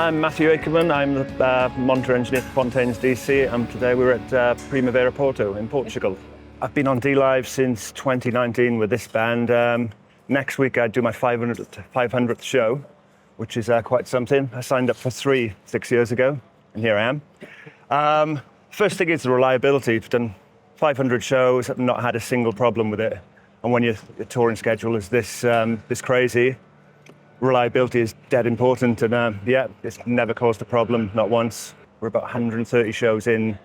I'm Mathew Acreman. I'm the Monitor Engineer for Fontaines D.C. and today we're at Primavera Porto in Portugal. I've been on dLive since 2019 with this band. Next week I do my 500th show, which is quite something. I signed up for 6 years ago, and here I am. First thing is the reliability. I've done 500 shows, I've not had a single problem with it. And when your touring schedule is this crazy, reliability is dead important, and it's never caused a problem, not once. We're about 130 shows in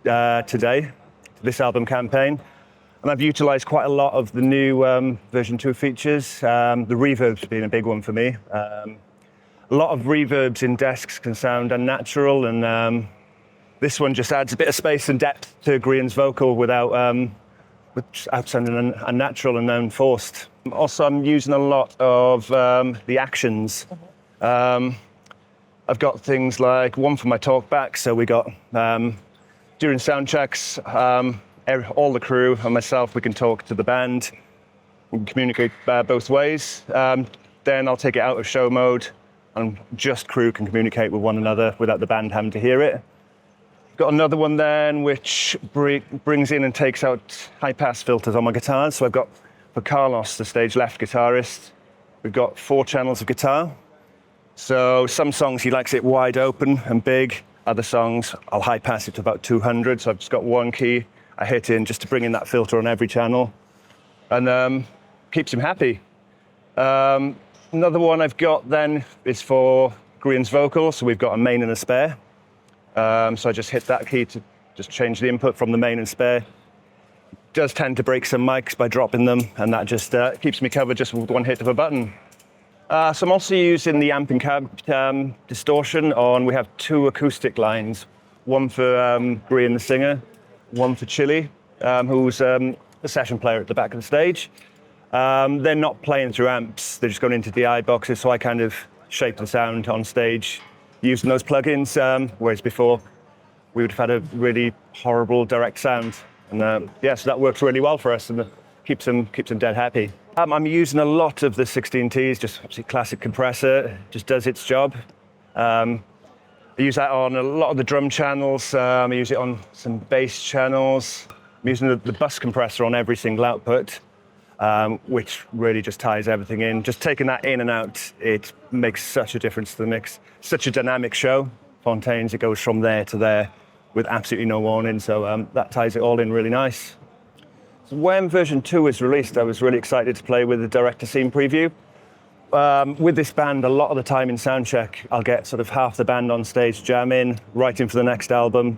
today, to this album campaign, and I've utilised quite a lot of the new version 2 features. The reverb's been a big one for me. A lot of reverbs in desks can sound unnatural, and this one just adds a bit of space and depth to Grian's vocal without sounding unnatural and unforced. Also, I'm using a lot of the actions. I've got things like one for my talkback, so we got, during sound checks, all the crew and myself, we can talk to the band, we can communicate both ways. Then I'll take it out of show mode, and just crew can communicate with one another without the band having to hear it. Got another one then which brings in and takes out high-pass filters on my guitars. So I've got, for Carlos, the stage left guitarist, we've got 4 channels of guitar. So some songs he likes it wide open and big. Other songs I'll high-pass it to about 200. So I've just got one key I hit in just to bring in that filter on every channel, and keeps him happy. Another one I've got then is for Grian's vocal. So we've got a main and a spare. So I just hit that key to just change the input from the main and spare. It does tend to break some mics by dropping them, and that just keeps me covered just with one hit of a button. So I'm also using the amping cab distortion on, we have 2 acoustic lines, one for Grian the singer, one for Chili, who's the session player at the back of the stage. They're not playing through amps, they're just going into DI boxes, so I kind of shape the sound on stage using those plugins, whereas before we would have had a really horrible direct sound. And so that works really well for us, and keeps them dead happy. I'm using a lot of the 16Ts, just obviously classic compressor, just does its job. I use that on a lot of the drum channels, I use it on some bass channels. I'm using the bus compressor on every single output, which really just ties everything in. Just taking that in and out, it makes such a difference to the mix. Such a dynamic show. Fontaines, it goes from there to there with absolutely no warning, so that ties it all in really nice. So when version 2 was released, I was really excited to play with the director scene preview. With this band, a lot of the time in soundcheck, I'll get sort of half the band on stage jamming, writing for the next album.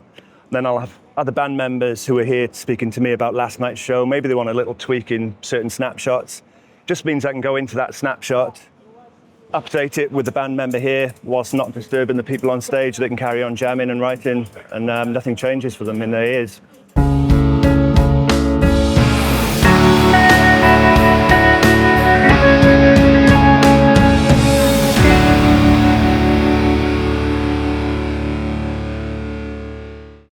Then I'll have other band members who are here speaking to me about last night's show. Maybe they want a little tweak in certain snapshots. Just means I can go into that snapshot, update it with the band member here, whilst not disturbing the people on stage. They can carry on jamming and writing, and nothing changes for them in their ears.